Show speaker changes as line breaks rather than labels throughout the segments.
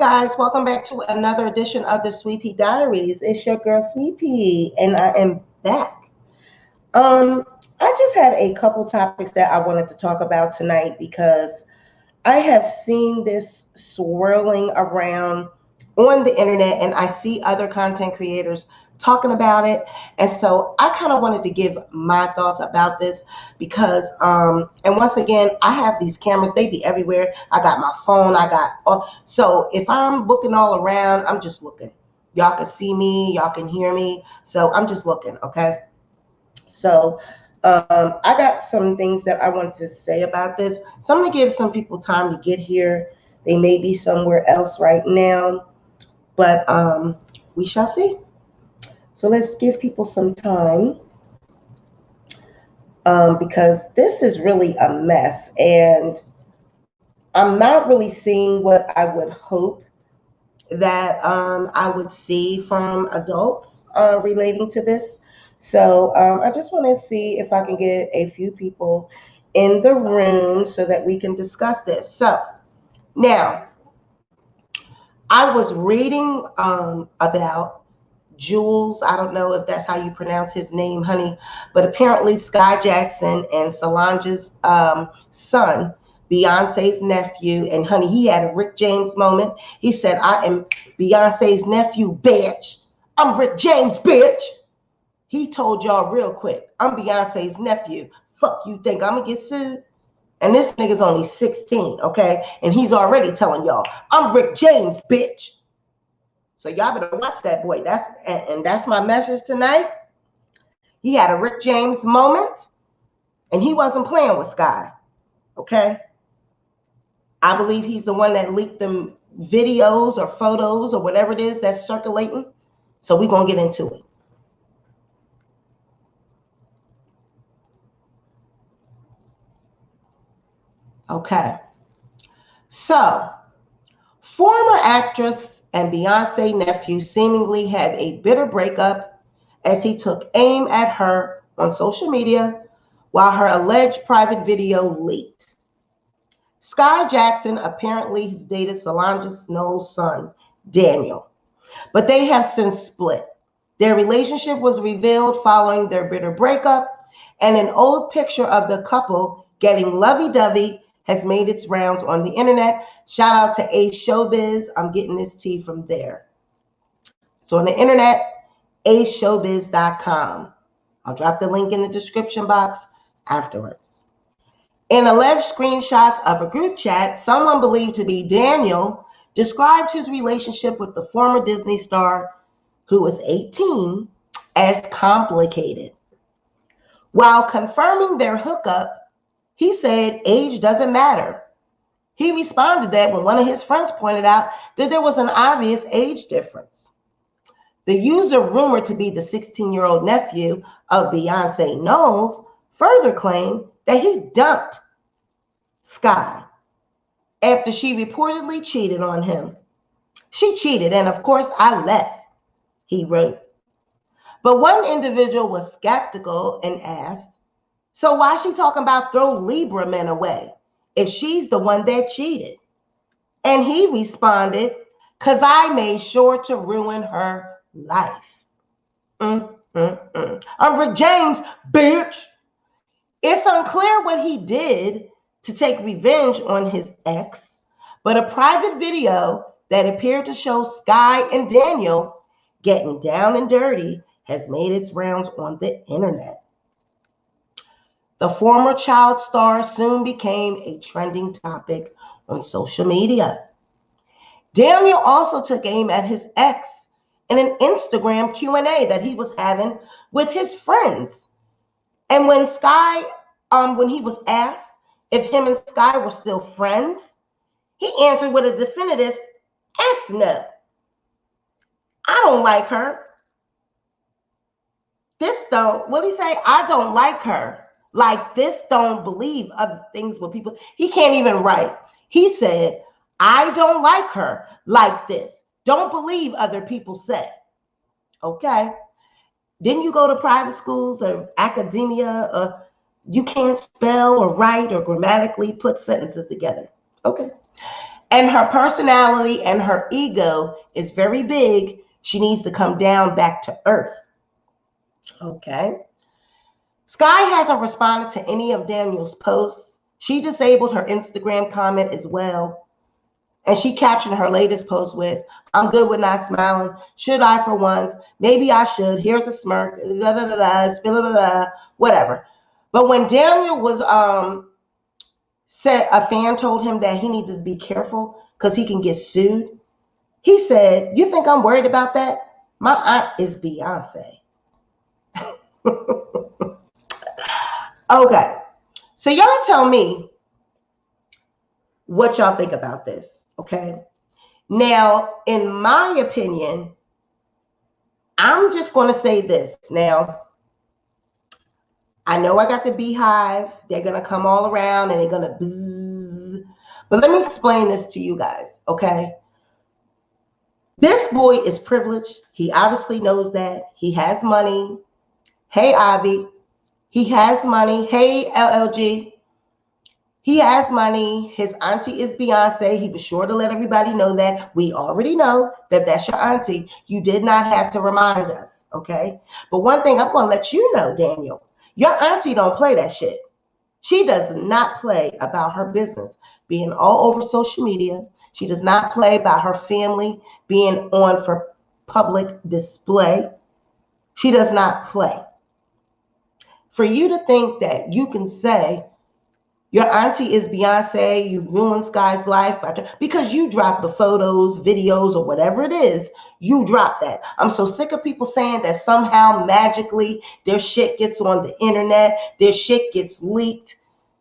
guys, welcome back to another edition of the Sweet Pea Diaries. It's your girl Sweet Pea, and I am back. I just had a couple topics that I wanted to talk about tonight because I have seen this swirling around on the internet, and I see other content creators talking about it. And so I kind of wanted to give my thoughts about this because, and once again, I have these cameras, they be everywhere. I got my phone, so if I'm looking all around, I'm just looking. Y'all can see me, y'all can hear me. So I'm just looking, okay? So I got some things that I want to say about this. So I'm going to give some people time to get here. They may be somewhere else right now, but we shall see. So let's give people some time because this is really a mess, and I'm not really seeing what I would hope that I would see from adults relating to this. So I just want to see if I can get a few people in the room so that we can discuss this. So now, I was reading about Jules. I don't know if that's how you pronounce his name, honey, but apparently Skai Jackson and Solange's son, Beyonce's nephew, and honey, he had a Rick James moment. He said, "I am Beyonce's nephew, bitch. I'm Rick James, bitch." He told y'all real quick, "I'm Beyonce's nephew. Fuck you think I'm gonna get sued?" And this nigga's only 16, okay? And he's already telling y'all, "I'm Rick James, bitch." So y'all better watch that boy. That's my message tonight. He had a Rick James moment, and he wasn't playing with Skai, okay? I believe he's the one that leaked them videos or photos or whatever it is that's circulating. So we're going to get into it. Okay. So, former actress and Beyonce nephew seemingly had a bitter breakup as he took aim at her on social media while her alleged private video leaked. Skai Jackson apparently has dated Solange Knowles' son, Daniel, but they have since split. Their relationship was revealed following their bitter breakup, and an old picture of the couple getting lovey-dovey has made its rounds on the internet. Shout out to Ace Showbiz. I'm getting this tea from there. So on the internet, aceshowbiz.com. I'll drop the link in the description box afterwards. In alleged screenshots of a group chat, someone believed to be Daniel described his relationship with the former Disney star, who was 18, as complicated. While confirming their hookup, he said age doesn't matter. He responded that when one of his friends pointed out that there was an obvious age difference. The user, rumored to be the 16-year-old nephew of Beyonce Knowles, further claimed that he dumped Skai after she reportedly cheated on him. "She cheated, and of course I left," he wrote. But one individual was skeptical and asked, "So why is she talking about throw Libra men away if she's the one that cheated?" And he responded, "'Cause I made sure to ruin her life. I'm Rick James, bitch." It's unclear what he did to take revenge on his ex, but a private video that appeared to show Skai and Daniel getting down and dirty has made its rounds on the internet. The former child star soon became a trending topic on social media. Daniel also took aim at his ex in an Instagram Q&A that he was having with his friends. And when when he was asked if him and Skai were still friends, he answered with a definitive F no. "I don't like her. What'd he say? I don't like her. Like this, don't believe other things with people." He can't even write. He said, "I don't like her like this. Don't believe other people say." Okay. Didn't you go to private schools or academia? You can't spell or write or grammatically put sentences together. Okay. And her personality and her ego is very big. She needs to come down back to earth. Okay. Skai hasn't responded to any of Daniel's posts. She disabled her Instagram comment as well. And she captioned her latest post with, "I'm good with not smiling. Should I for once? Maybe I should. Here's a smirk. Da, da, da, da, da, da, da, whatever." But when Daniel was said, a fan told him that he needs to be careful because he can get sued. He said, "You think I'm worried about that? My aunt is Beyonce." Okay. So y'all tell me what y'all think about this, okay? Now, in my opinion, I'm just going to say this. Now, I know I got the beehive. They're going to come all around and they're going to bzzz. But let me explain this to you guys, okay? This boy is privileged. He obviously knows that. He has money. Hey, Ivy. He has money. Hey, LLG. He has money. His auntie is Beyonce. He was sure to let everybody know that. We already know that that's your auntie. You did not have to remind us, okay? But one thing I'm going to let you know, Daniel, your auntie don't play that shit. She does not play about her business being all over social media. She does not play about her family being on for public display. She does not play. For you to think that you can say your auntie is Beyonce, you ruined Skai's life because you dropped the photos, videos, or whatever it is, you dropped that. I'm so sick of people saying that somehow magically their shit gets on the internet, their shit gets leaked.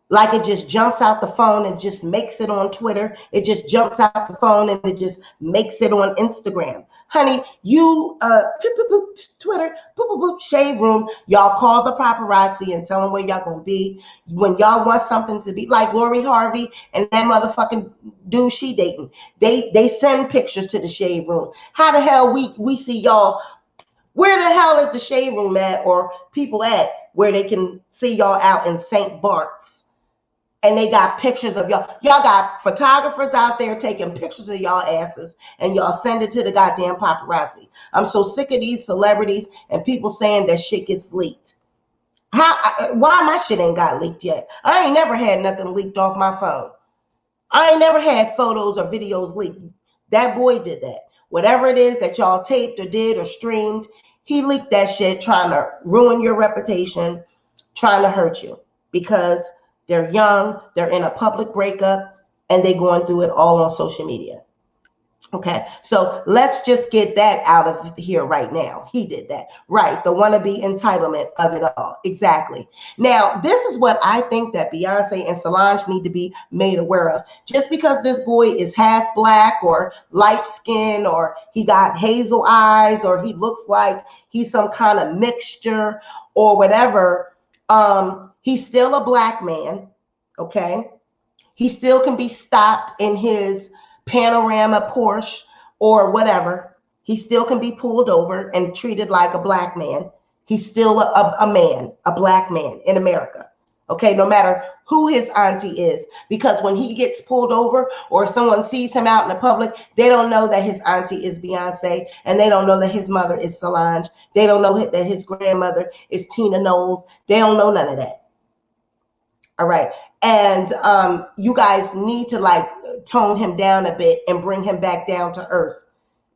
Like it just jumps out the phone and just makes it on Twitter. It just jumps out the phone and it just makes it on Instagram. Honey, you, Twitter, Shade Room, y'all call the paparazzi and tell them where y'all gonna be. When y'all want something to be like Lori Harvey and that motherfucking dude she dating, they send pictures to the Shade Room. How the hell we see y'all? Where the hell is the Shade Room at or people at where they can see y'all out in St. Bart's? And they got pictures of y'all. Y'all got photographers out there taking pictures of y'all asses and y'all send it to the goddamn paparazzi. I'm so sick of these celebrities and people saying that shit gets leaked. Why my shit ain't got leaked yet? I ain't never had nothing leaked off my phone. I ain't never had photos or videos leaked. That boy did that. Whatever it is that y'all taped or did or streamed, he leaked that shit trying to ruin your reputation, trying to hurt you because they're young, they're in a public breakup, and they're going through it all on social media. Okay, so let's just get that out of here right now. He did that. Right, the wannabe entitlement of it all. Exactly. Now, this is what I think that Beyonce and Solange need to be made aware of. Just because this boy is half black or light skin or he got hazel eyes or he looks like he's some kind of mixture or whatever, he's still a black man, okay? He still can be stopped in his panorama Porsche or whatever. He still can be pulled over and treated like a black man. He's still a man, a black man in America, okay? No matter who his auntie is, because when he gets pulled over or someone sees him out in the public, they don't know that his auntie is Beyonce and they don't know that his mother is Solange. They don't know that his grandmother is Tina Knowles. They don't know none of that. All right. And you guys need to like tone him down a bit and bring him back down to earth.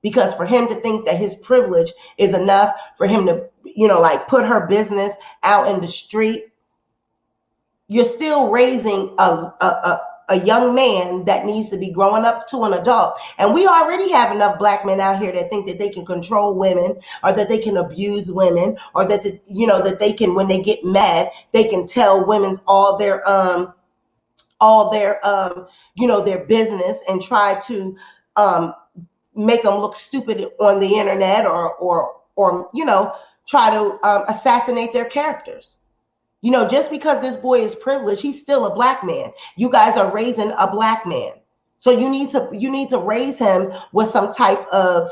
Because for him to think that his privilege is enough for him to, like put her business out in the street, you're still raising a young man that needs to be growing up to an adult. And we already have enough black men out here that think that they can control women or that they can abuse women or that, that they can, when they get mad, they can tell women all their their business and try to make them look stupid on the internet or try to assassinate their characters. Just because this boy is privileged, he's still a black man. You guys are raising a black man. So you need to raise him with some type of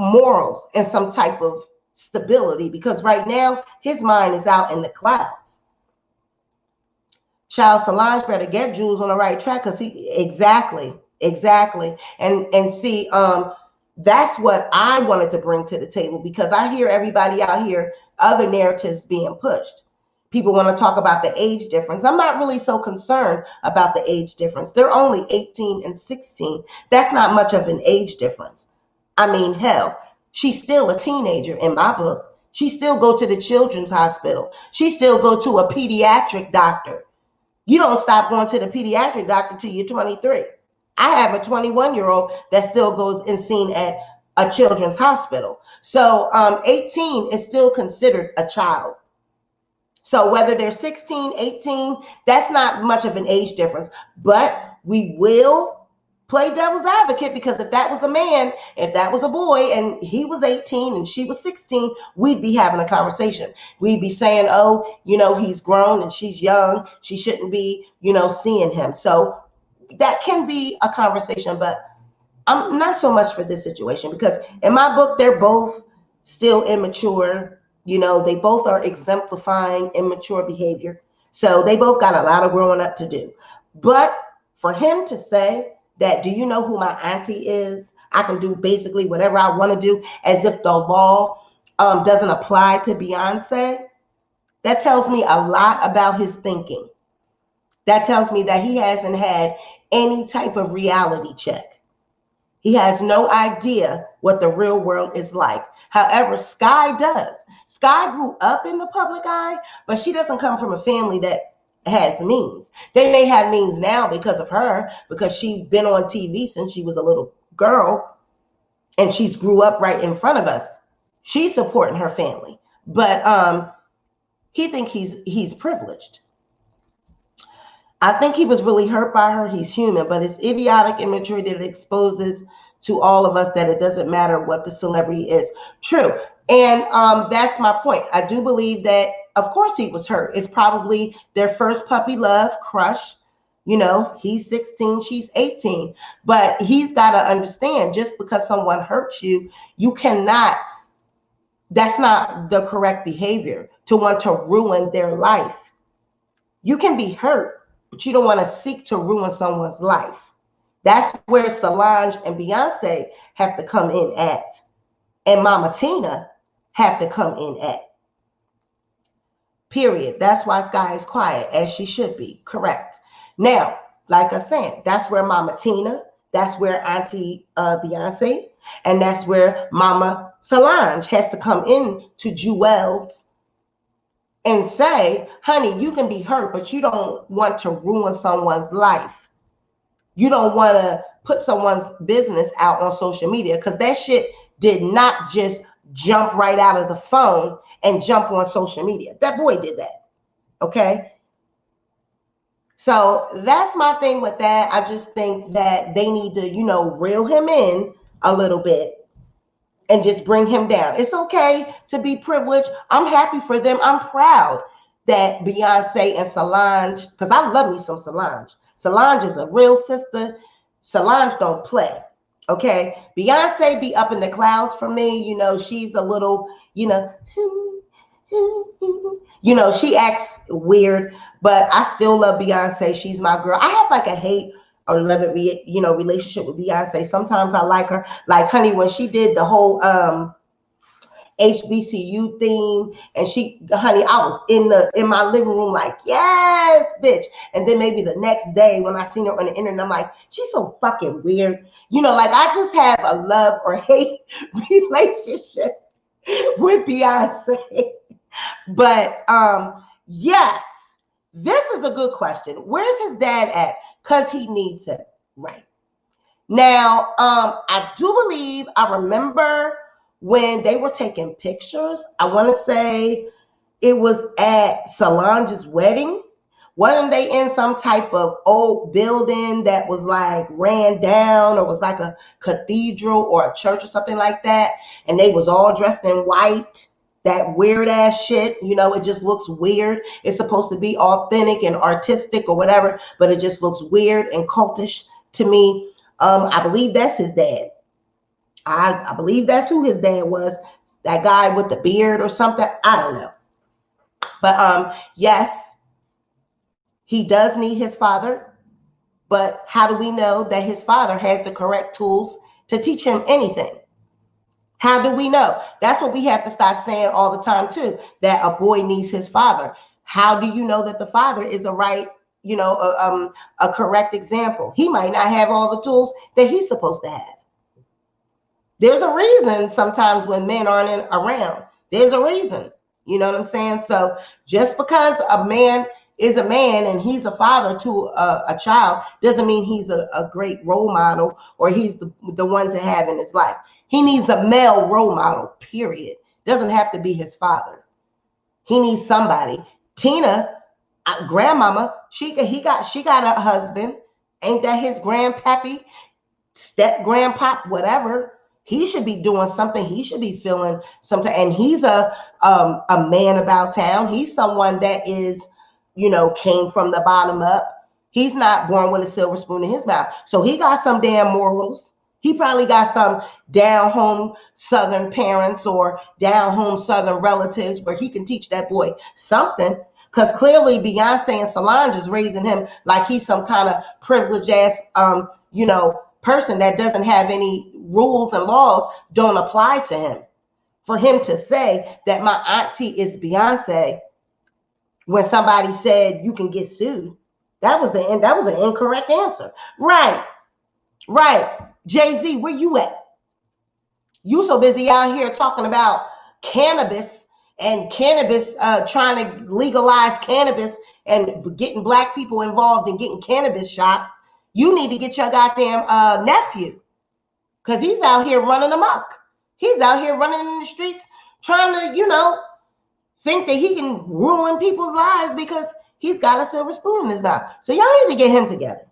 morals and some type of stability, because right now his mind is out in the clouds. Child, Solange better get Julez on the right track, because exactly. Exactly. And see, that's what I wanted to bring to the table, because I hear everybody out here, other narratives being pushed. People want to talk about the age difference. I'm not really so concerned about the age difference. They're only 18 and 16. That's not much of an age difference. I mean, hell, she's still a teenager in my book. She still go to the children's hospital. She still go to a pediatric doctor. You don't stop going to the pediatric doctor till you're 23. I have a 21-year-old that still goes and seen at a children's hospital. So 18 is still considered a child. So whether they're 16, 18, that's not much of an age difference. But we will play devil's advocate, because if that was a man, if that was a boy and he was 18 and she was 16, we'd be having a conversation. We'd be saying, oh, he's grown and she's young. She shouldn't be, seeing him. So that can be a conversation, but I'm not so much for this situation, because in my book, they're both still immature. They both are exemplifying immature behavior. So they both got a lot of growing up to do. But for him to say that, do you know who my auntie is? I can do basically whatever I want to do, as if the law doesn't apply to Beyonce. That tells me a lot about his thinking. That tells me that he hasn't had any type of reality check. He has no idea what the real world is like. However, Skai does. Skai grew up in the public eye, but she doesn't come from a family that has means. They may have means now because of her, because she's been on TV since she was a little girl, and she's grew up right in front of us. She's supporting her family, but he thinks he's privileged. I think he was really hurt by her. He's human, but it's idiotic immaturity that exposes to all of us that it doesn't matter what the celebrity is. True. And that's my point. I do believe that, of course, he was hurt. It's probably their first puppy love crush. He's 16, she's 18. But he's got to understand, just because someone hurts you, you cannot, that's not the correct behavior to want to ruin their life. You can be hurt, but you don't want to seek to ruin someone's life. That's where Solange and Beyonce have to come in at, and Mama Tina have to come in at. Period. That's why Skai is quiet, as she should be. Correct. Now, like I said, that's where Mama Tina, that's where Auntie Beyonce, and that's where Mama Solange has to come in to Julez and say, honey, you can be hurt, but you don't want to ruin someone's life. You don't want to put someone's business out on social media, because that shit did not just jump right out of the phone and jump on social media. That boy did that. Okay. So that's my thing with that. I just think that they need to, reel him in a little bit and just bring him down. It's okay to be privileged. I'm happy for them. I'm proud that Beyonce and Solange, because I love me some Solange. Solange is a real sister. Solange don't play. Okay. Beyonce be up in the clouds for me. She's a little, she acts weird, but I still love Beyonce. She's my girl. I have like a hate or love it, relationship with Beyonce. Sometimes I like her. Like, honey, when she did the whole HBCU theme, and honey, I was in my living room like, yes, bitch. And then maybe the next day when I seen her on the internet, I'm like, she's so fucking weird. Like, I just have a love or hate relationship with Beyonce. But yes, this is a good question. Where's his dad at? Because he needs it. Right. Now, I do believe, I remember when they were taking pictures, I want to say it was at Solange's wedding. Wasn't they in some type of old building that was like ran down, or was like a cathedral or a church or something like that? And they was all dressed in white. That weird ass shit, it just looks weird. It's supposed to be authentic and artistic or whatever, but it just looks weird and cultish to me. I believe that's his dad. I believe that's who his dad was. That guy with the beard or something. I don't know. But yes, he does need his father. But how do we know that his father has the correct tools to teach him anything? How do we know? That's what we have to stop saying all the time too, that a boy needs his father. How do you know that the father is a right, a correct example? He might not have all the tools that he's supposed to have. There's a reason sometimes when men aren't around. There's a reason. You know what I'm saying? So just because a man is a man and he's a father to a child doesn't mean he's a great role model or he's the one to have in his life. He needs a male role model, period. Doesn't have to be his father. He needs somebody. Tina, grandmama, she got a husband. Ain't that his grandpappy, step grandpop, whatever? He should be doing something. He should be feeling something. And he's a man about town. He's someone that is, came from the bottom up. He's not born with a silver spoon in his mouth. So he got some damn morals. He probably got some down home Southern parents or down home Southern relatives where he can teach that boy something. Because clearly Beyonce and Solange is raising him like he's some kind of privileged ass, person that doesn't have any rules and laws don't apply to him. For him to say that my auntie is Beyonce when somebody said you can get sued, that was an incorrect answer. Right. Jay-Z, where you at? You so busy out here talking about cannabis and cannabis, trying to legalize cannabis and getting black people involved in getting cannabis shops. You need to get your goddamn nephew, because he's out here running amok. He's out here running in the streets trying to, think that he can ruin people's lives because he's got a silver spoon in his mouth. So y'all need to get him together.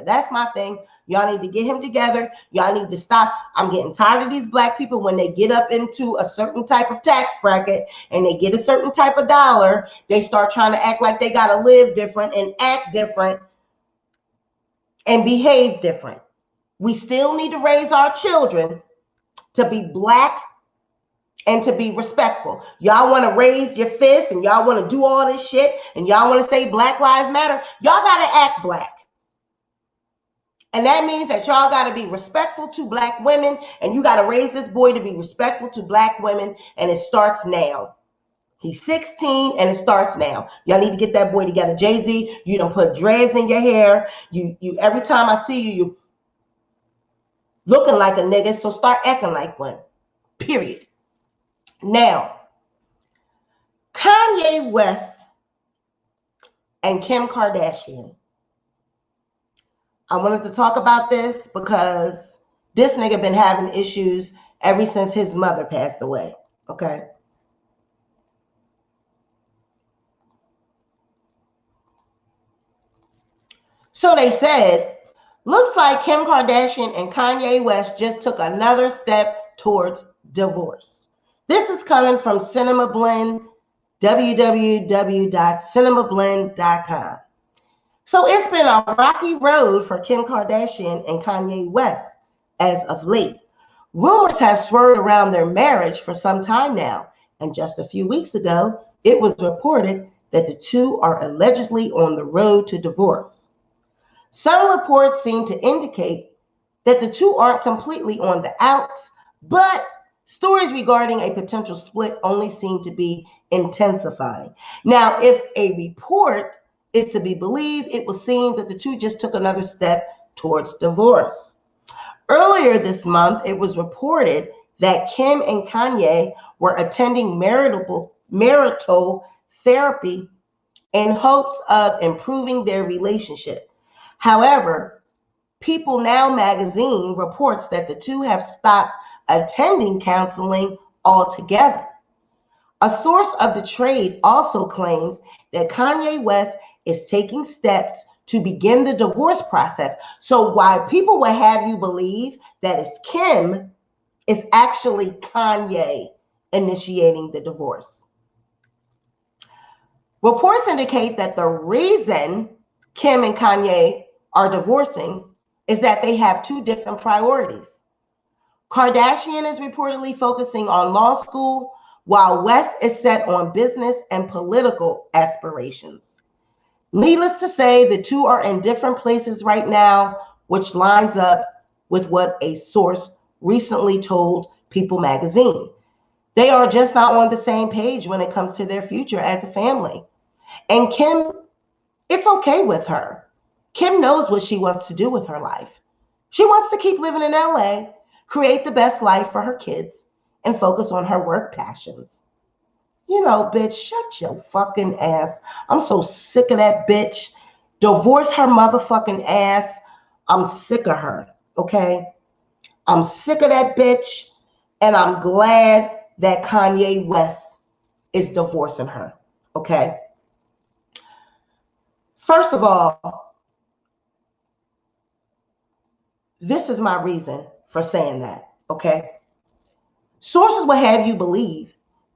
That's my thing. Y'all need to get him together. Y'all need to stop. I'm getting tired of these black people when they get up into a certain type of tax bracket and they get a certain type of dollar, they start trying to act like they got to live different and act different and behave different. We still need to raise our children to be black and to be respectful. Y'all want to raise your fist and y'all want to do all this shit and y'all want to say Black Lives Matter. Y'all got to act black. And that means that y'all got to be respectful to black women, and you got to raise this boy to be respectful to black women, and it starts now. He's 16 and it starts now. Y'all need to get that boy together. Jay-Z, you done put dreads in your hair. You every time I see you, you looking like a nigga, so start acting like one. Period. Now, Kanye West and Kim Kardashian. I wanted to talk about this because this nigga been having issues ever since his mother passed away, okay? So they said, looks like Kim Kardashian and Kanye West just took another step towards divorce. This is coming from Cinema Blend, www.cinemablend.com. So it's been a rocky road for Kim Kardashian and Kanye West as of late. Rumors have swirled around their marriage for some time now, and just a few weeks ago, it was reported that the two are allegedly on the road to divorce. Some reports seem to indicate that the two aren't completely on the outs, but stories regarding a potential split only seem to be intensifying. Now, if a report is to be believed, it would seem that the two just took another step towards divorce. Earlier this month, it was reported that Kim and Kanye were attending marital therapy in hopes of improving their relationship. However, People Now magazine reports that the two have stopped attending counseling altogether. A source of the trade also claims that Kanye West is taking steps to begin the divorce process. So while people will have you believe that it's Kim, it's actually Kanye initiating the divorce. Reports indicate that the reason Kim and Kanye are divorcing is that they have two different priorities. Kardashian is reportedly focusing on law school, while West is set on business and political aspirations. Needless to say, the two are in different places right now, which lines up with what a source recently told People magazine. They are just not on the same page when it comes to their future as a family. And Kim, it's okay with her. Kim knows what she wants to do with her life. She wants to keep living in LA, create the best life for her kids, and focus on her work passions. You know, bitch, shut your fucking ass. I'm so sick of that bitch. Divorce her motherfucking ass. I'm sick of her, okay? I'm sick of that bitch, and I'm glad that Kanye West is divorcing her, okay? First of all, this is my reason for saying that, okay? Sources will have you believe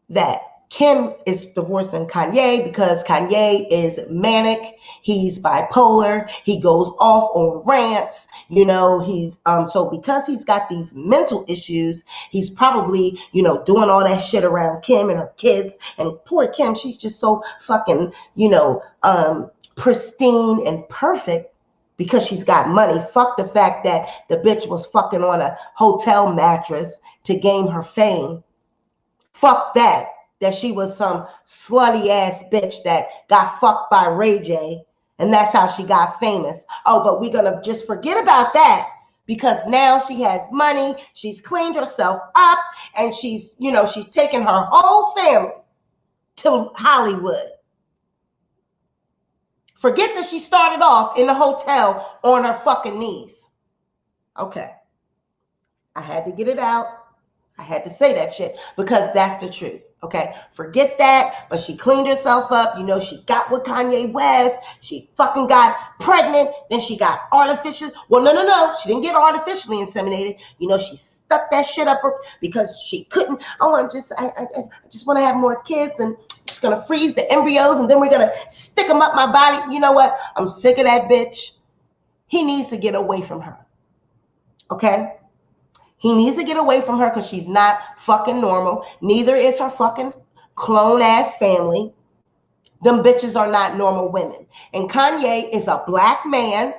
that Kim is divorcing Kanye because Kanye is manic, he's bipolar, he goes off on rants, he's so because he's got these mental issues, he's probably, doing all that shit around Kim and her kids. And poor Kim, she's just so fucking, pristine and perfect because she's got money. Fuck the fact that the bitch was fucking on a hotel mattress to gain her fame. Fuck that she was some slutty ass bitch that got fucked by Ray J, and that's how she got famous. Oh, but we're gonna just forget about that because now she has money, she's cleaned herself up, and she's taken her whole family to Hollywood. Forget that she started off in the hotel on her fucking knees. Okay. I had to get it out. I had to say that shit because that's the truth. Okay, forget that. But she cleaned herself up. She got with Kanye West. She fucking got pregnant. Then she got artificial. Well, no. She didn't get artificially inseminated. She stuck that shit up because she couldn't. Oh, I just want to have more kids, and I'm just gonna freeze the embryos, and then we're gonna stick them up my body. You know what? I'm sick of that bitch. He needs to get away from her. Okay. He needs to get away from her because she's not fucking normal. Neither is her fucking clone ass family. Them bitches are not normal women. And Kanye is a black man.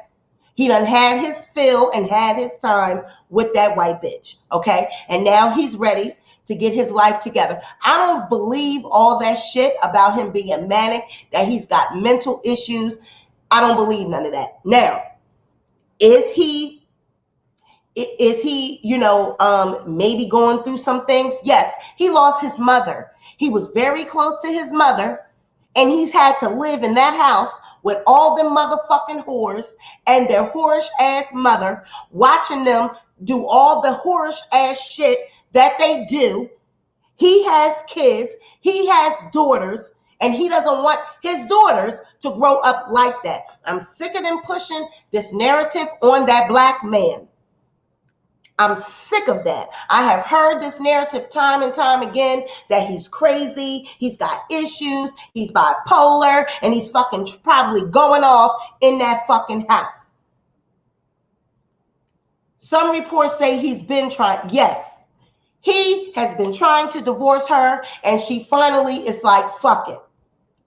He done had his fill and had his time with that white bitch. Okay. And now he's ready to get his life together. I don't believe all that shit about him being manic, that he's got mental issues. I don't believe none of that. Now, is he, maybe going through some things? Yes, he lost his mother. He was very close to his mother, and he's had to live in that house with all them motherfucking whores and their whorish ass mother, watching them do all the whorish ass shit that they do. He has kids, he has daughters, and he doesn't want his daughters to grow up like that. I'm sick of them pushing this narrative on that black man. I'm sick of that. I have heard this narrative time and time again that he's crazy, he's got issues, he's bipolar, and he's fucking probably going off in that fucking house. Some reports say he's been trying. Yes, he has been trying to divorce her, and she finally is like, fuck it.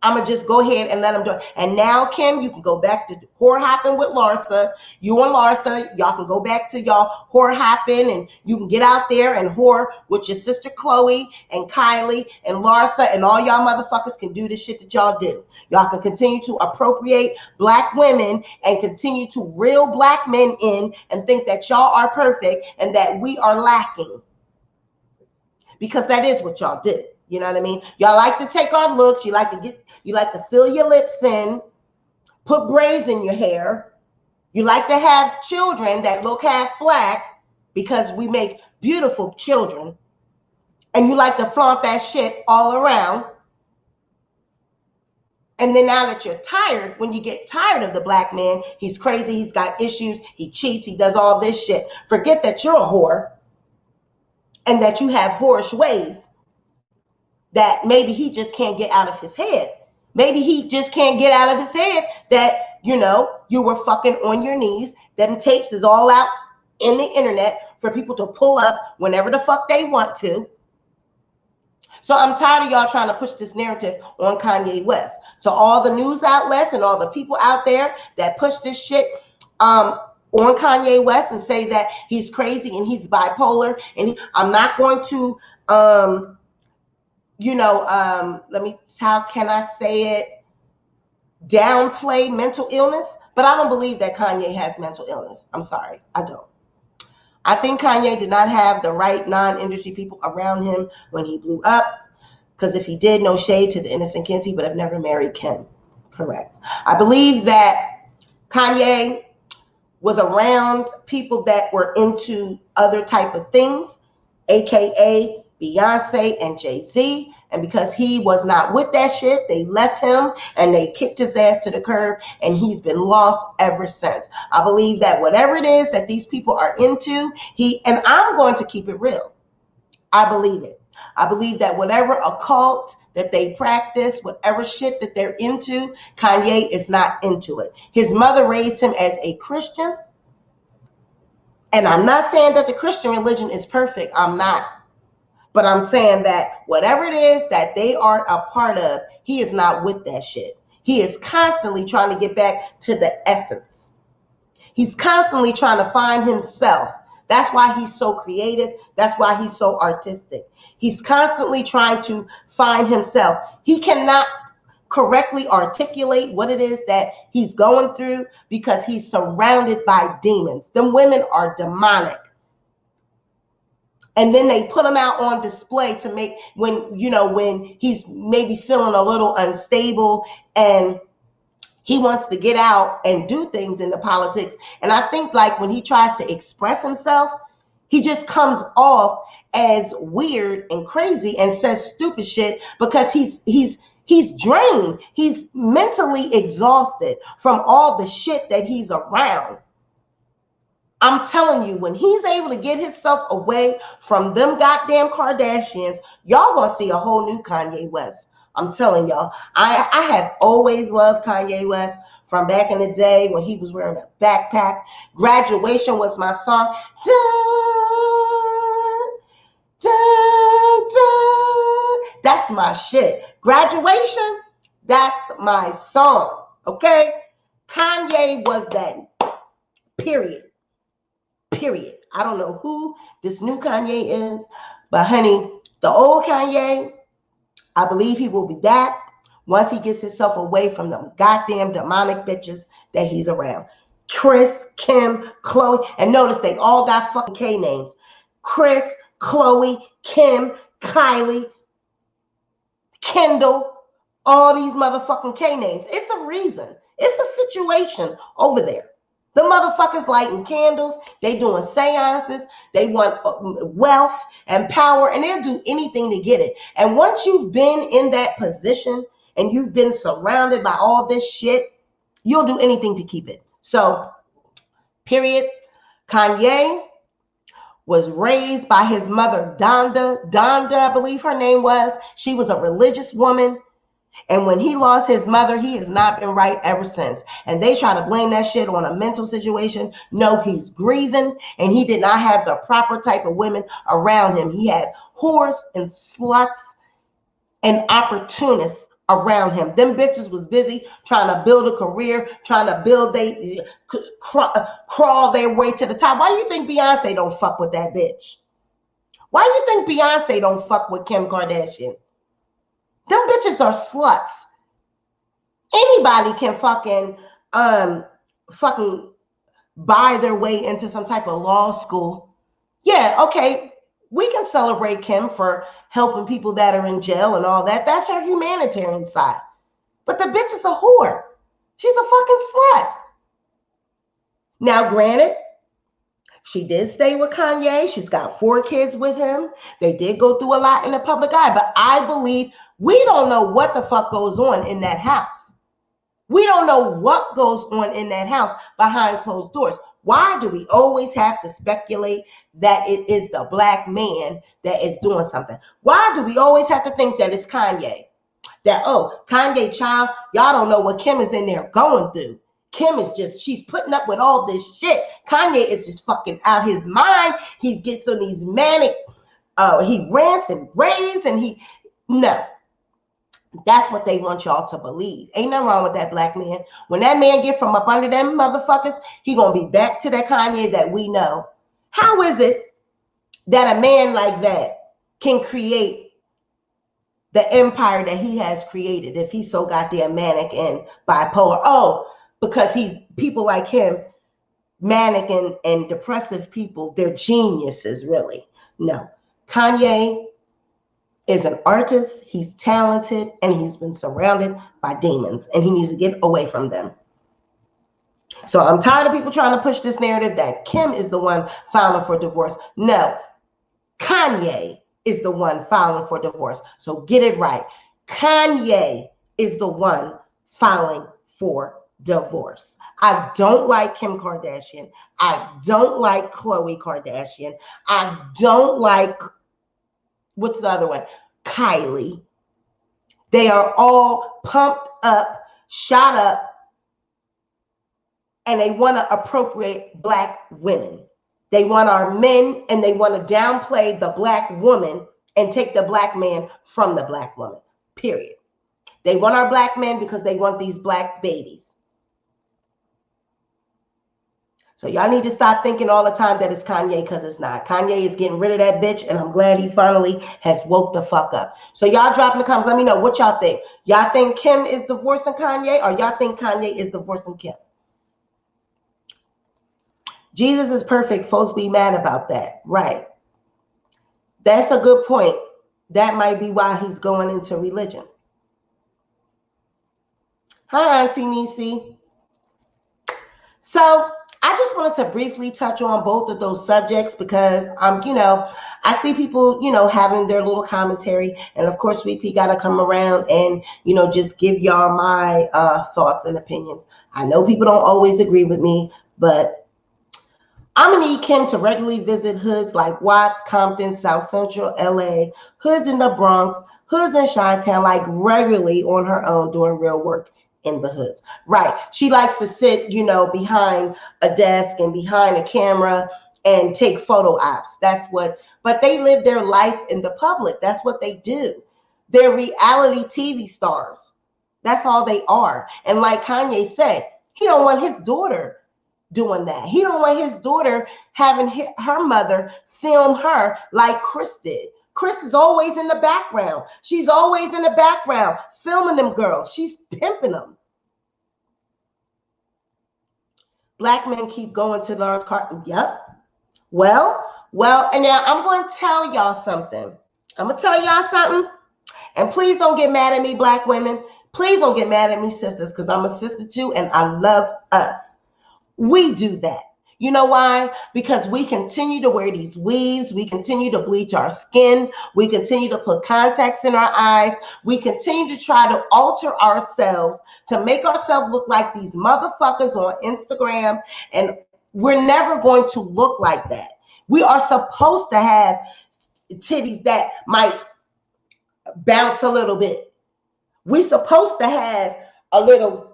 I'm going to just go ahead and let him do it. And now, Kim, you can go back to whore hopping with Larsa. You and Larsa, y'all can go back to y'all whore hopping, and you can get out there and whore with your sister Chloe and Kylie and Larsa, and all y'all motherfuckers can do the shit that y'all do. Y'all can continue to appropriate black women and continue to reel black men in and think that y'all are perfect and that we are lacking. Because that is what y'all do. You know what I mean? Y'all like to take our looks. You like to fill your lips in, put braids in your hair. You like to have children that look half black because we make beautiful children. And you like to flaunt that shit all around. And then now that you're tired, when you get tired of the black man, he's crazy, he's got issues, he cheats, he does all this shit. Forget that you're a whore and that you have whorish ways. That maybe he just can't get out of his head. Maybe he just can't get out of his head that, you were fucking on your knees. Them tapes is all out in the internet for people to pull up whenever the fuck they want to. So I'm tired of y'all trying to push this narrative on Kanye West. To all the news outlets and all the people out there that push this shit on Kanye West and say that he's crazy and he's bipolar, and I'm not going to let me, how can I say it, downplay mental illness, but I don't believe that Kanye has mental illness. I'm sorry, I don't. I think Kanye did not have the right non-industry people around him when he blew up, because if he did, no shade to the innocent kids, he would have never married Kim. Correct. I believe that Kanye was around people that were into other type of things, aka Beyonce and Jay-Z, and because he was not with that shit, they left him and they kicked his ass to the curb, and he's been lost ever since. I believe that whatever it is that these people are into, and I'm going to keep it real, I believe it. I believe that whatever occult that they practice, whatever shit that they're into, Kanye is not into it. His mother raised him as a Christian, and I'm not saying that the Christian religion is perfect. I'm not. But I'm saying that whatever it is that they are a part of, he is not with that shit. He is constantly trying to get back to the essence. He's constantly trying to find himself. That's why he's so creative. That's why he's so artistic. He's constantly trying to find himself. He cannot correctly articulate what it is that he's going through because he's surrounded by demons. Them women are demonic. And then they put him out on display to make, when he's maybe feeling a little unstable and he wants to get out and do things in the politics. And I think like when he tries to express himself, he just comes off as weird and crazy and says stupid shit because he's drained. He's mentally exhausted from all the shit that he's around. I'm telling you, when he's able to get himself away from them goddamn Kardashians, y'all gonna see a whole new Kanye West. I'm telling y'all. I have always loved Kanye West from back in the day when he was wearing a backpack. Graduation was my song. Dun, dun, dun. That's my shit. Graduation, that's my song. Okay? Kanye was that. Period. I don't know who this new Kanye is, but honey, the old Kanye, I believe he will be back once he gets himself away from them goddamn demonic bitches that he's around. Chris, Kim, Chloe, and notice they all got fucking K names. Chris, Chloe, Kim, Kylie, Kendall, all these motherfucking K names. It's a reason. It's a situation over there. The motherfuckers lighting candles, they doing seances, they want wealth and power, and they'll do anything to get it. And once you've been in that position and you've been surrounded by all this shit, you'll do anything to keep it. So, period. Kanye was raised by his mother, Donda, I believe her name was. She was a religious woman. And when he lost his mother, he has not been right ever since. And they try to blame that shit on a mental situation. No, he's grieving, and he did not have the proper type of women around him. He had whores and sluts and opportunists around him. Them bitches was busy trying to build a career, trying to build crawl their way to the top. Why do you think Beyonce don't fuck with that bitch? Why do you think Beyonce don't fuck with Kim Kardashian? Them bitches are sluts. Anybody can fucking buy their way into some type of law school. Yeah, okay, we can celebrate Kim for helping people that are in jail and all that. That's her humanitarian side. But the bitch is a whore. She's a fucking slut. Now, granted, she did stay with Kanye. She's got 4 kids with him. They did go through a lot in the public eye, but I believe we don't know what the fuck goes on in that house. We don't know what goes on in that house behind closed doors. Why do we always have to speculate that it is the black man that is doing something? Why do we always have to think that it's Kanye? That, oh, Kanye child, y'all don't know what Kim is in there going through. Kim is just, she's putting up with all this shit. Kanye is just fucking out his mind. He gets on these manic, he rants and raves, and No. That's what they want y'all to believe. Ain't nothing wrong with that black man. When that man get from up under them motherfuckers, he gonna be back to that Kanye that we know. How is it that a man like that can create the empire that he has created if he's so goddamn manic and bipolar? Oh, because he's people like him, manic and depressive people, they're geniuses, really. No. Kanye is an artist, he's talented, and he's been surrounded by demons, and he needs to get away from them. So I'm tired of people trying to push this narrative that Kim is the one filing for divorce. No, Kanye is the one filing for divorce. So get it right. Kanye is the one filing for divorce. I don't like Kim Kardashian. I don't like Khloe Kardashian. I don't like, what's the other one? Kylie. They are all pumped up, shot up, and they want to appropriate black women. They want our men, and they want to downplay the black woman and take the black man from the black woman, period. They want our black men because they want these black babies. So y'all need to stop thinking all the time that it's Kanye, because it's not. Kanye is getting rid of that bitch, and I'm glad he finally has woke the fuck up. So y'all drop in the comments. Let me know what y'all think. Y'all think Kim is divorcing Kanye, or y'all think Kanye is divorcing Kim? Jesus is perfect. Folks be mad about that. Right. That's a good point. That might be why he's going into religion. Hi, Auntie Nisi. So I just wanted to briefly touch on both of those subjects because, I see people, having their little commentary. And of course, Sweet Pea got to come around and, just give y'all my thoughts and opinions. I know people don't always agree with me, but I'm going to need Kim to regularly visit hoods like Watts, Compton, South Central, LA, hoods in the Bronx, hoods in Chi-Town, like regularly on her own doing real work in the hoods. Right. She likes to sit, behind a desk and behind a camera and take photo ops. But they live their life in the public. That's what they do. They're reality TV stars. That's all they are. And like Kanye said, he don't want his daughter doing that. He don't want his daughter having her mother film her like Chris did. Chris is always in the background. She's always in the background filming them girls. She's pimping them. Black men keep going to Lawrence Carton. Yep. Well, and now I'm going to tell y'all something. And please don't get mad at me, black women. Please don't get mad at me, sisters, because I'm a sister too, and I love us. We do that. You know why? Because we continue to wear these weaves. We continue to bleach our skin. We continue to put contacts in our eyes. We continue to try to alter ourselves to make ourselves look like these motherfuckers on Instagram. And we're never going to look like that. We are supposed to have titties that might bounce a little bit. We're supposed to have a little.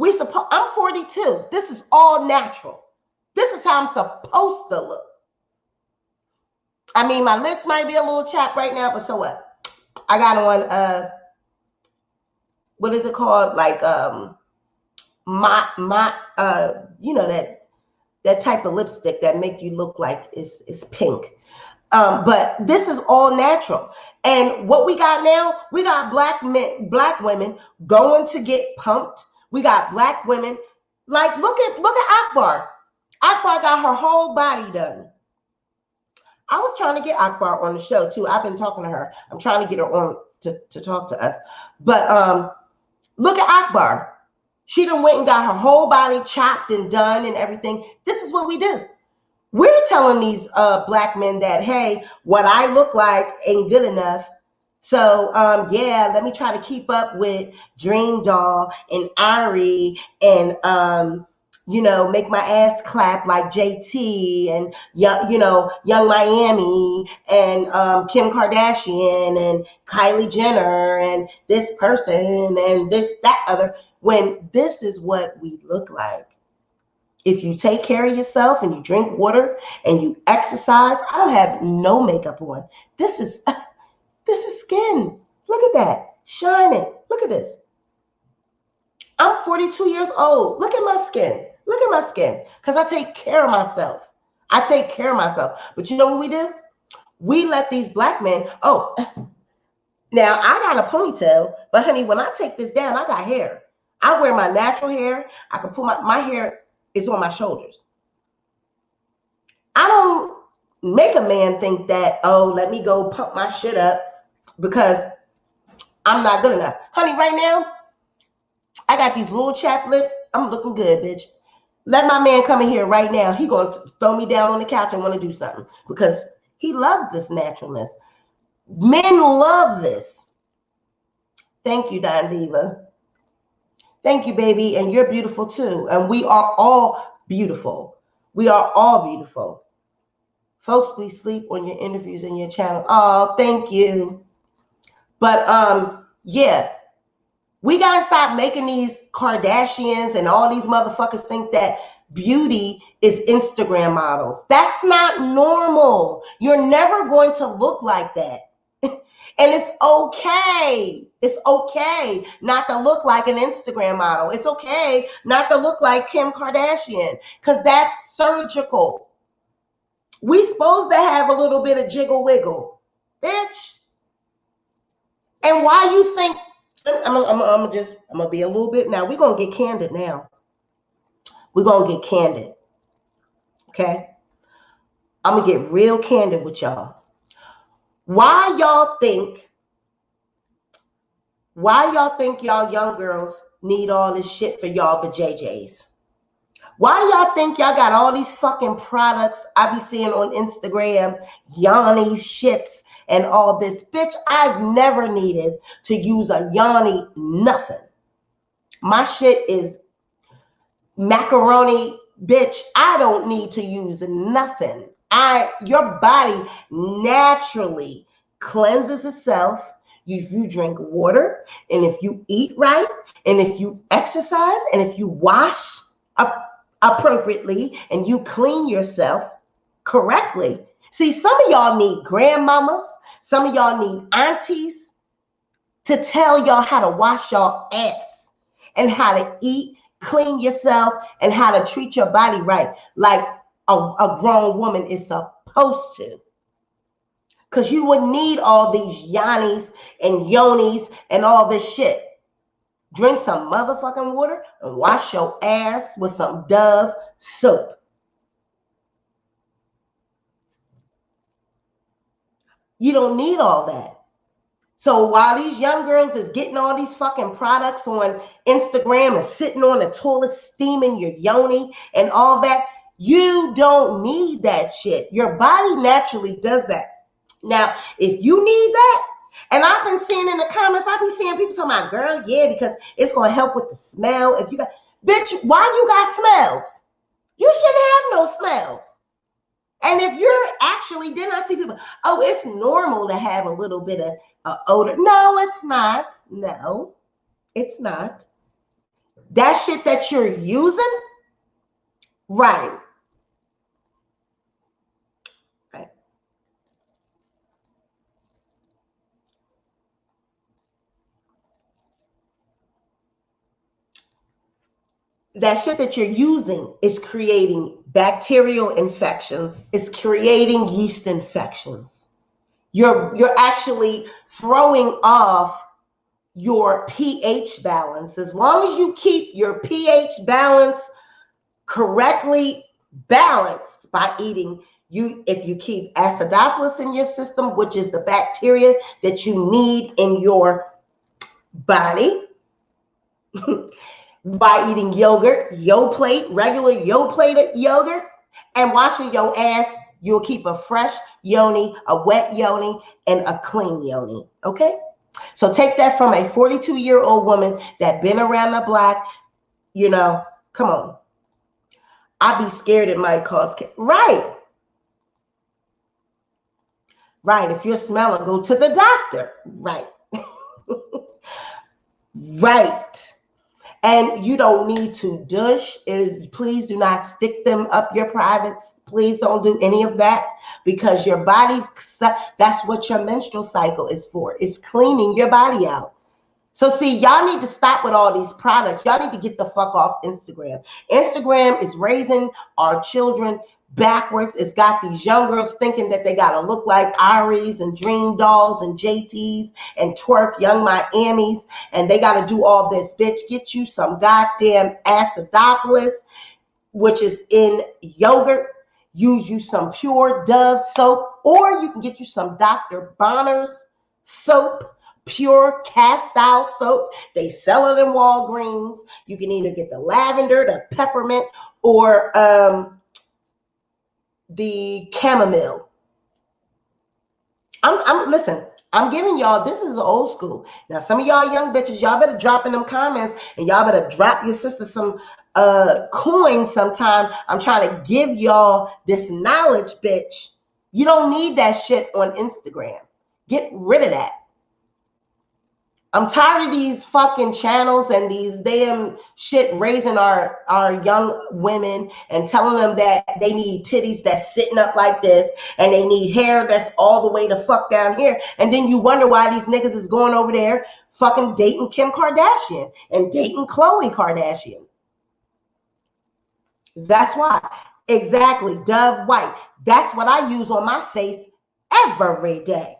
I'm 42. This is all natural. This is how I'm supposed to look. I mean, my lips might be a little chapped right now, but so what? I got on what is it called? Like that type of lipstick that make you look like it's pink. But this is all natural. And what we got now, we got black women going to get pumped. We got black women, like look at Akbar. Akbar got her whole body done. I was trying to get Akbar on the show too. I've been talking to her. I'm trying to get her on to talk to us. But look at Akbar. She done went and got her whole body chopped and done and everything. This is what we do. We're telling these black men that, hey, what I look like ain't good enough. So, let me try to keep up with Dream Doll and Ari and, make my ass clap like JT and, Young Miami and Kim Kardashian and Kylie Jenner and this person and this, that, other, when this is what we look like. If you take care of yourself and you drink water and you exercise, I don't have no makeup on. This is This is skin. Look at that. Shining. Look at this. I'm 42 years old. Look at my skin. Look at my skin. Because I take care of myself. I take care of myself. But you know what we do? We let these black men, oh, now I got a ponytail, but honey, when I take this down, I got hair. I wear my natural hair. I can put my hair is on my shoulders. I don't make a man think that, oh, let me go pump my shit up because I'm not good enough. Honey, right now, I got these little chapped lips. I'm looking good, bitch. Let my man come in here right now. He gonna throw me down on the couch and want to do something because he loves this naturalness. Men love this. Thank you, Don Diva. Thank you, baby. And you're beautiful too. And we are all beautiful. We are all beautiful. Folks, please sleep on your interviews and your channel. Oh, thank you. But yeah. We got to stop making these Kardashians and all these motherfuckers think that beauty is Instagram models. That's not normal. You're never going to look like that. And it's okay. It's okay not to look like an Instagram model. It's okay not to look like Kim Kardashian because that's surgical. We supposed to have a little bit of jiggle wiggle, bitch. And why you think, I'm gonna be a little bit now. We're gonna get candid now. We're gonna get candid. Okay? I'm gonna get real candid with y'all. Why y'all think y'all young girls need all this shit for y'all vajayjays? Why y'all think y'all got all these fucking products I be seeing on Instagram, Yanni shits and all this? Bitch, I've never needed to use a Yanni nothing. My shit is macaroni, bitch. I don't need to use nothing. Your body naturally cleanses itself if you drink water and if you eat right and if you exercise and if you wash appropriately and you clean yourself correctly. See, some of y'all need grandmamas, some of y'all need aunties to tell y'all how to wash y'all ass and how to eat, clean yourself, and how to treat your body right, like a grown woman is supposed to. Because you would need all these yannis and yonis and all this shit. Drink some motherfucking water and wash your ass with some Dove soap. You don't need all that. So while these young girls is getting all these fucking products on Instagram and sitting on the toilet steaming your yoni and all that, you don't need that shit. Your body naturally does that. Now, if you need that, and I've been seeing in the comments, I be seeing people talking about, girl, yeah, because it's going to help with the smell. If you got, bitch, why you got smells? You shouldn't have no smells. And if you're actually, then I see people, oh, it's normal to have a little bit of odor. No, it's not. No, it's not. That shit that you're using, right. That shit that you're using is creating bacterial infections. It's creating yeast infections. You're actually throwing off your pH balance. As long as you keep your pH balance correctly balanced by eating, if you keep acidophilus in your system, which is the bacteria that you need in your body, by eating yogurt, regular Yoplait yogurt, and washing your ass, you'll keep a fresh yoni, a wet yoni, and a clean yoni. Okay? So take that from a 42-year-old woman that been around the block, come on. I'd be scared it might cause right. Right. If you're smelling, go to the doctor. Right. Right. And you don't need to douche. Please do not stick them up your privates. Please don't do any of that, because your body, that's what your menstrual cycle is for. It's cleaning your body out. So see, y'all need to stop with all these products. Y'all need to get the fuck off Instagram. Instagram is raising our children backwards. It's got these young girls thinking that they gotta look like Aries and Dream Dolls and JTs and twerk Young Miamis, and they gotta do all this. Bitch, get you some goddamn acidophilus, which is in yogurt. Use you some pure Dove soap, or you can get you some Dr. Bonner's soap, pure cast-style soap. They sell it in Walgreens. You can either get the lavender, the peppermint, or the chamomile. Listen, I'm giving y'all, this is old school. Now, some of y'all young bitches, y'all better drop in them comments, and y'all better drop your sister some coins sometime. I'm trying to give y'all this knowledge, bitch. You don't need that shit on Instagram. Get rid of that. I'm tired of these fucking channels and these damn shit raising our young women and telling them that they need titties that's sitting up like this and they need hair that's all the way the fuck down here. And then you wonder why these niggas is going over there fucking dating Kim Kardashian and dating Khloe Kardashian. That's why. Exactly. Dove White. That's what I use on my face every day.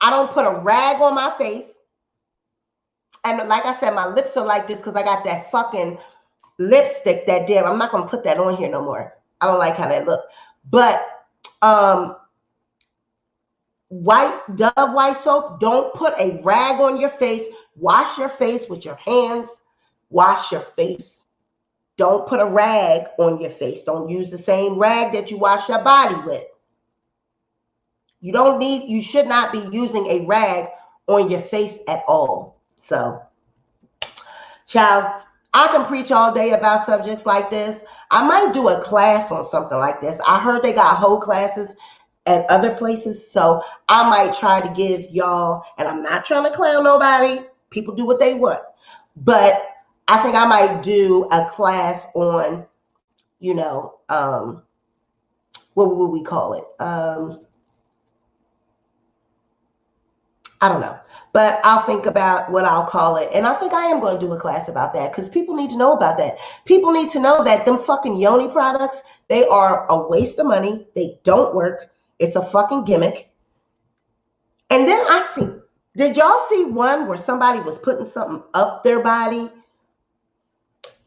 I don't put a rag on my face. And like I said, my lips are like this because I got that fucking lipstick, that damn. I'm not going to put that on here no more. I don't like how that look. But Dove White soap, don't put a rag on your face. Wash your face with your hands. Wash your face. Don't put a rag on your face. Don't use the same rag that you wash your body with. You should not be using a rag on your face at all. So, child, I can preach all day about subjects like this. I might do a class on something like this. I heard they got whole classes at other places. So I might try to give y'all, and I'm not trying to clown nobody. People do what they want. But I think I might do a class on, what would we call it? I don't know, but I'll think about what I'll call it. And I think I am going to do a class about that because people need to know about that. People need to know that them fucking yoni products, they are a waste of money. They don't work. It's a fucking gimmick. And then did y'all see one where somebody was putting something up their body?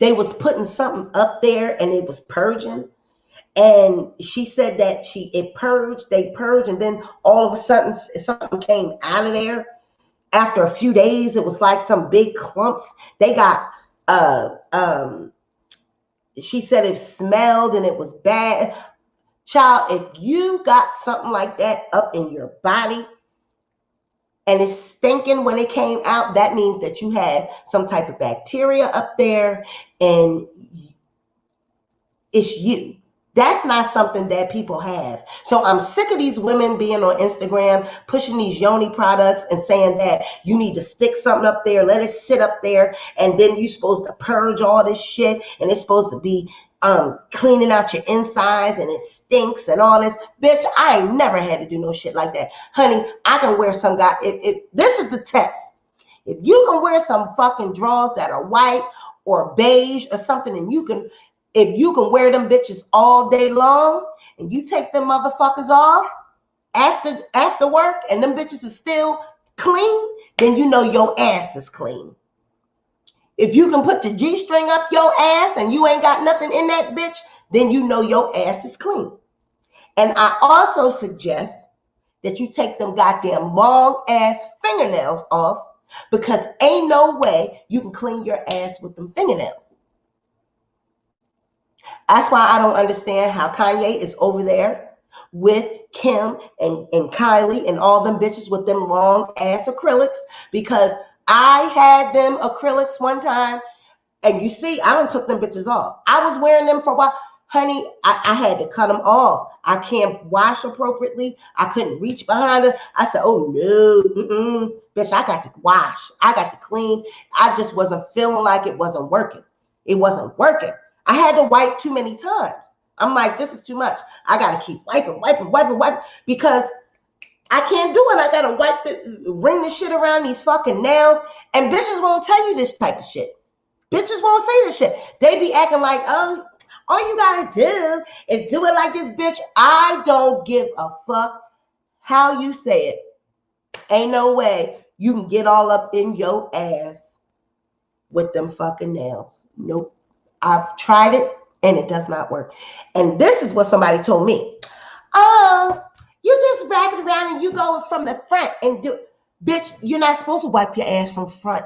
They was putting something up there and it was purging. And she said that they purged, and then all of a sudden something came out of there. After a few days, it was like some big clumps. They got, she said it smelled and it was bad. Child, if you got something like that up in your body and it's stinking when it came out, that means that you had some type of bacteria up there and it's you. That's not something that people have. So I'm sick of these women being on Instagram, pushing these yoni products and saying that you need to stick something up there, let it sit up there, and then you're supposed to purge all this shit, and it's supposed to be cleaning out your insides, and it stinks and all this. Bitch, I ain't never had to do no shit like that. Honey, I can wear some this is the test. If you can wear some fucking drawers that are white or beige or something, and if you can wear them bitches all day long and you take them motherfuckers off after work and them bitches are still clean, then you know your ass is clean. If you can put the G-string up your ass and you ain't got nothing in that bitch, then you know your ass is clean. And I also suggest that you take them goddamn long ass fingernails off, because ain't no way you can clean your ass with them fingernails. That's why I don't understand how Kanye is over there with Kim and Kylie and all them bitches with them long ass acrylics, because I had them acrylics one time and you see, I done took them bitches off. I was wearing them for a while. Honey, I had to cut them off. I can't wash appropriately. I couldn't reach behind her. I said, oh no, bitch, I got to wash. I got to clean. I just wasn't feeling like it wasn't working. It wasn't working. I had to wipe too many times. I'm like, this is too much. I got to keep wiping, because I can't do it. I got to ring the shit around these fucking nails. And bitches won't tell you this type of shit. Bitches won't say this shit. They be acting like, oh, all you gotta do is do it like this, bitch. I don't give a fuck how you say it. Ain't no way you can get all up in your ass with them fucking nails. Nope. I've tried it and it does not work. And this is what somebody told me. Oh, you just wrap it around and you go from the front and do it. Bitch, you're not supposed to wipe your ass from front.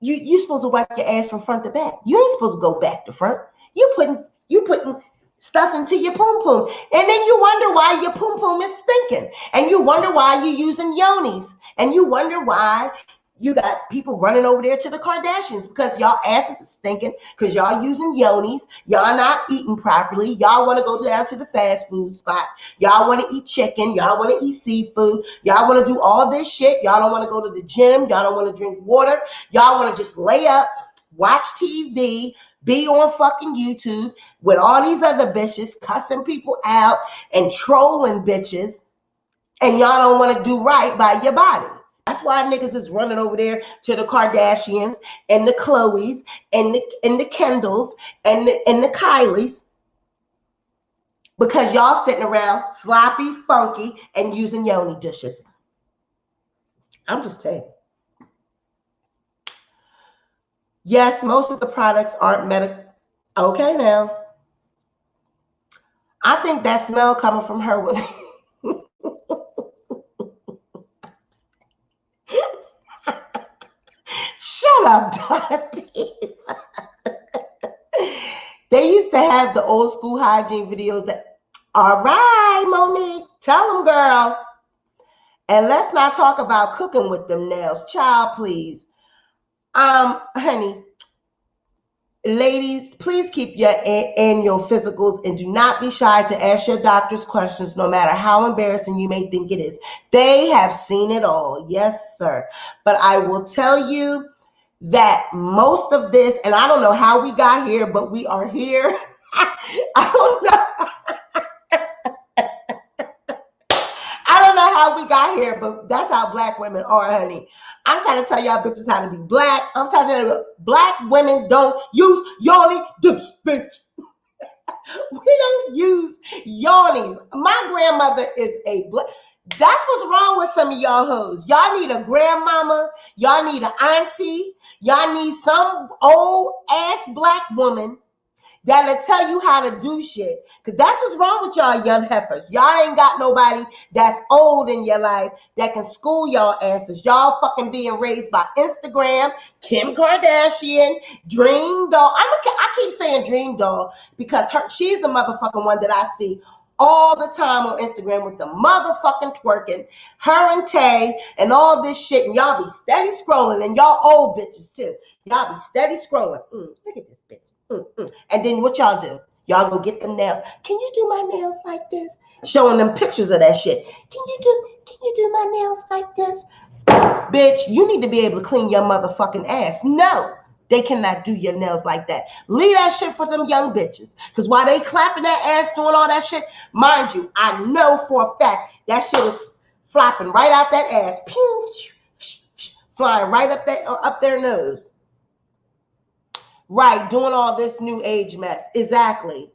You're supposed to wipe your ass from front to back. You ain't supposed to go back to front. You putting stuff into your poom poom, and then you wonder why your poom poom is stinking, and you wonder why you're using yonis, and you wonder why you got people running over there to the Kardashians because y'all asses is stinking because y'all using yonis. Y'all not eating properly. Y'all want to go down to the fast food spot. Y'all want to eat chicken. Y'all want to eat seafood. Y'all want to do all this shit. Y'all don't want to go to the gym. Y'all don't want to drink water. Y'all want to just lay up, watch TV, be on fucking YouTube with all these other bitches cussing people out and trolling bitches, and y'all don't want to do right by your body. That's why niggas is running over there to the Kardashians and the Chloes and the Kendalls and the Kylies, because y'all sitting around sloppy, funky, and using yoni dishes. I'm just telling you. Yes, most of the products aren't medical. Okay, now. I think that smell coming from her was... Shut up, Dottie. They used to have the old school hygiene videos that, all right, Monique, tell them, girl. And let's not talk about cooking with them nails. Child, please. Honey, ladies, please keep your annual physicals and do not be shy to ask your doctors questions, no matter how embarrassing you may think it is. They have seen it all. Yes, sir. But I will tell you that most of this, and I don't know how we got here, but we are here. I don't know how we got here, but that's how black women are, honey. I'm trying to tell y'all bitches how to be black. I'm trying to tell you, black women don't use yoni dish, bitch. We don't use yonis. My grandmother is a black. That's what's wrong with some of y'all hoes. Y'all need a grandmama. Y'all need an auntie. Y'all need some old ass black woman that'll tell you how to do shit. Because that's what's wrong with y'all young heifers. Y'all ain't got nobody that's old in your life that can school y'all asses. Y'all fucking being raised by Instagram, Kim Kardashian, Dream Doll. I keep saying Dream Doll because she's the motherfucking one that I see all the time on Instagram with the motherfucking twerking, her and Tay and all this shit, and y'all be steady scrolling, and y'all old bitches too. Y'all be steady scrolling. Look at this bitch. And then what y'all do? Y'all go get them nails. Can you do my nails like this? Showing them pictures of that shit. Can you do my nails like this? Bitch, you need to be able to clean your motherfucking ass. No. They cannot do your nails like that. Leave that shit for them young bitches. Because while they clapping that ass, doing all that shit, mind you, I know for a fact that shit is flopping right out that ass. Pew, flying right up their nose. Right, doing all this new age mess. Exactly.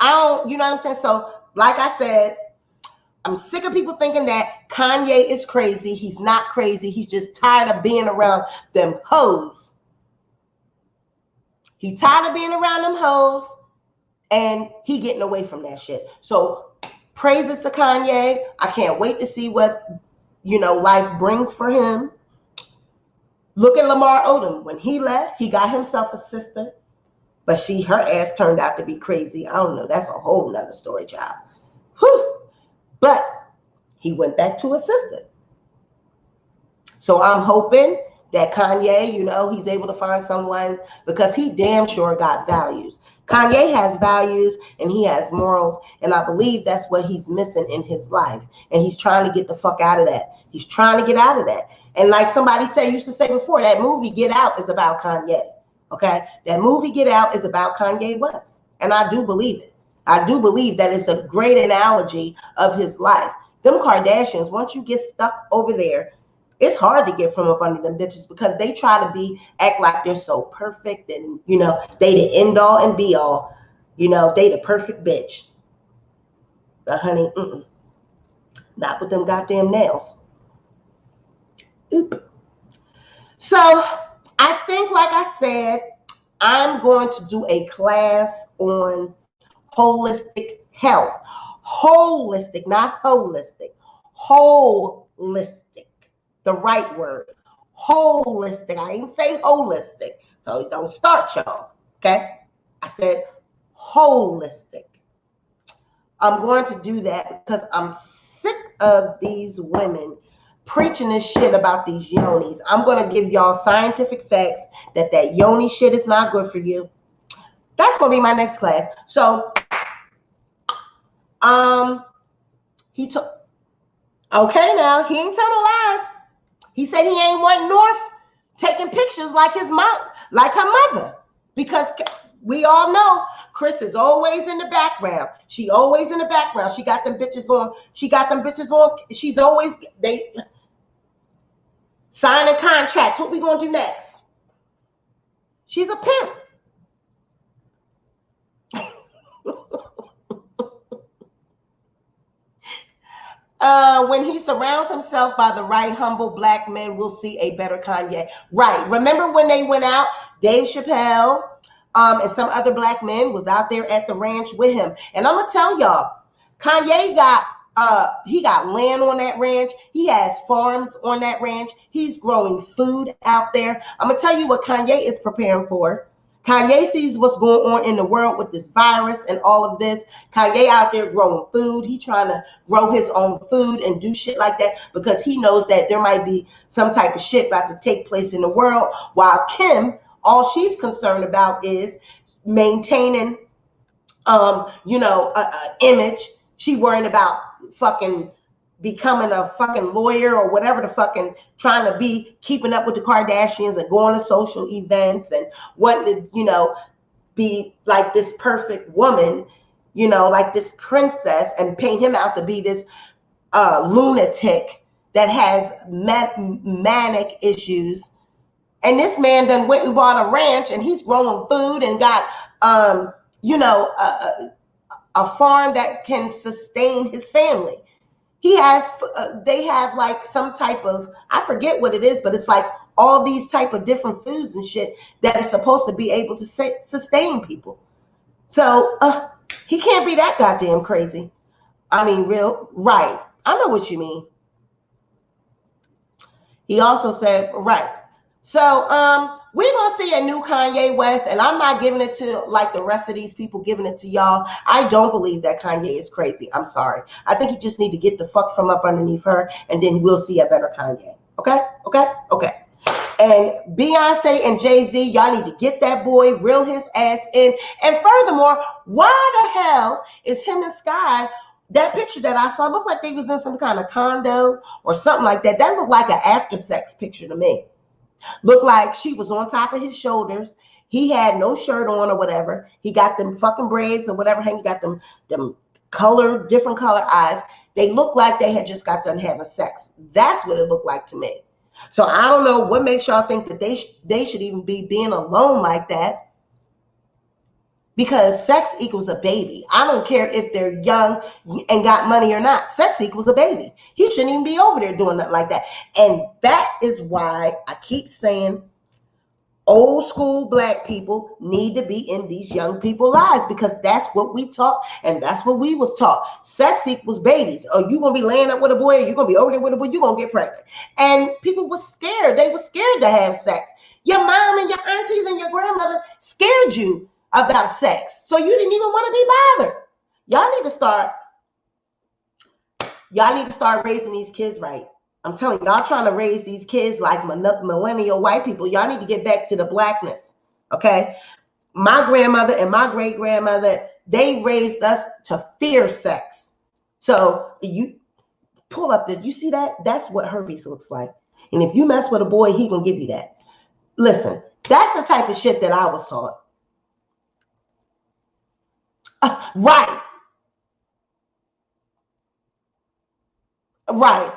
You know what I'm saying? So, like I said, I'm sick of people thinking that Kanye is crazy. He's not crazy. He's just tired of being around them hoes. He tired of being around them hoes, and he getting away from that shit. So praises to Kanye. I can't wait to see what, life brings for him. Look at Lamar Odom. When he left, he got himself a sister, but her ass turned out to be crazy. I don't know. That's a whole nother story, child. Whew. But he went back to his sister. So I'm hoping that Kanye, he's able to find someone, because he damn sure got values. Kanye has values and he has morals, and I believe that's what he's missing in his life. And he's trying to get the fuck out of that. He's trying to get out of that. And like somebody used to say before, that movie Get Out is about Kanye. Okay? That movie Get Out is about Kanye West. And I do believe it. I do believe that it's a great analogy of his life. Them Kardashians, once you get stuck over there, it's hard to get from up under them bitches because they try to act like they're so perfect and, they the end all and be all. They the perfect bitch. But honey, not with them goddamn nails. Oop. So I think, like I said, I'm going to do a class on holistic health. Holistic, not holistic. Holistic. The right word. Holistic. I ain't say holistic. So don't start, y'all. Okay? I said holistic. I'm going to do that because I'm sick of these women preaching this shit about these yonis. I'm going to give y'all scientific facts that yoni shit is not good for you. That's going to be my next class. So, he took, okay, now, he ain't telling lies. He said he ain't want North taking pictures like his mom, like her mother, because we all know Chris is always in the background. She always in the background. She got them bitches on. She's always, they signing contracts. What we gonna do next? She's a pimp. When he surrounds himself by the right humble black men, we'll see a better Kanye. Right. Remember when they went out, Dave Chappelle and some other black men was out there at the ranch with him. And I'm going to tell y'all, Kanye he got land on that ranch. He has farms on that ranch. He's growing food out there. I'm going to tell you what Kanye is preparing for. Kanye sees what's going on in the world with this virus and all of this. Kanye out there growing food. He trying to grow his own food and do shit like that because he knows that there might be some type of shit about to take place in the world. While Kim, all she's concerned about is maintaining, image. She worrying about fucking becoming a fucking lawyer or whatever the fucking trying to be, keeping up with the Kardashians and going to social events and wanting to, be like this perfect woman, like this princess, and paint him out to be this lunatic that has manic issues. And this man done went and bought a ranch and he's growing food and got, a farm that can sustain his family. They have like some type of, I forget what it is, but it's like all these type of different foods and shit that is supposed to be able to sustain people. So he can't be that goddamn crazy. I mean, right. I know what you mean. He also said, right. So we're going to see a new Kanye West, and I'm not giving it to like the rest of these people giving it to y'all. I don't believe that Kanye is crazy. I'm sorry. I think you just need to get the fuck from up underneath her, and then we'll see a better Kanye. Okay? And Beyonce and Jay-Z, y'all need to get that boy, reel his ass in. And furthermore, why the hell is him and Skai, that picture that I saw, looked like they was in some kind of condo or something like that. That looked like an after sex picture to me. Looked like she was on top of his shoulders. He had no shirt on or whatever. He got them fucking braids or whatever. He got them different color eyes. They looked like they had just got done having sex. That's what it looked like to me. So I don't know what makes y'all think that they should even be being alone like that. Because sex equals a baby. I don't care if they're young and got money or not. Sex equals a baby. He shouldn't even be over there doing nothing like that. And that is why I keep saying old school black people need to be in these young people's lives, because that's what we taught and that's what we was taught. Sex equals babies. Or you going to be laying up with a boy, or you going to be over there with a boy, you're going to get pregnant. And people were scared. They were scared to have sex. Your mom and your aunties and your grandmother scared you about sex, so you didn't even want to be bothered. Y'all need to start raising these kids right. I'm telling y'all, trying to raise these kids like millennial white people. Y'all need to get back to the blackness, okay? my grandmother and my great grandmother, they raised us to fear sex. So you pull up this, you see that? That's what herpes looks like. And if you mess with a boy, he gonna give you that. Listen, that's the type of shit that I was taught. Right. Right.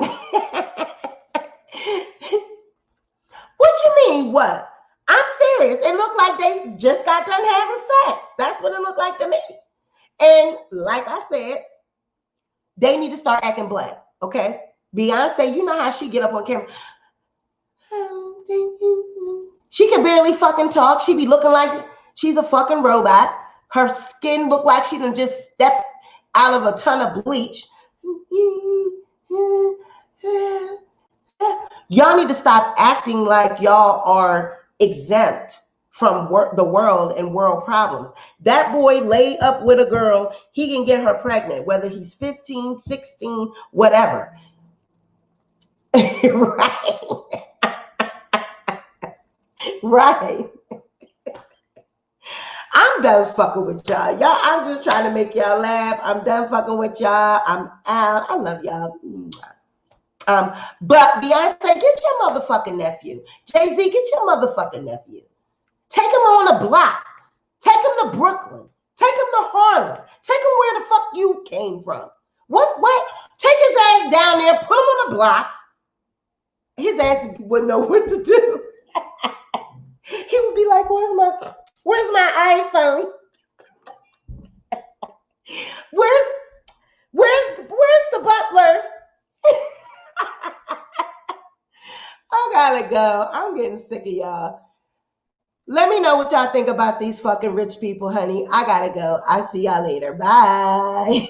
What you mean, what? I'm serious. It looked like they just got done having sex. That's what it looked like to me. And like I said, they need to start acting black, okay? Beyonce, you know how she get up on camera. She can barely fucking talk. She be looking like she's a fucking robot. Her skin look like she done just stepped out of a ton of bleach. Y'all need to stop acting like y'all are exempt from the world and world problems. That boy lay up with a girl, he can get her pregnant, whether he's 15, 16, whatever. Right. Right. I'm done fucking with y'all. I'm just trying to make y'all laugh. I'm done fucking with y'all. I'm out. I love y'all. But Beyonce, get your motherfucking nephew. Jay-Z, get your motherfucking nephew. Take him on a block. Take him to Brooklyn. Take him to Harlem. Take him where the fuck you came from. What? Take his ass down there, put him on a block. His ass wouldn't know what to do. He would be like, where's my iPhone? Where's the butler? I gotta go. I'm getting sick of y'all. Let me know what y'all think about these fucking rich people, honey. I gotta go. I'll see y'all later. Bye.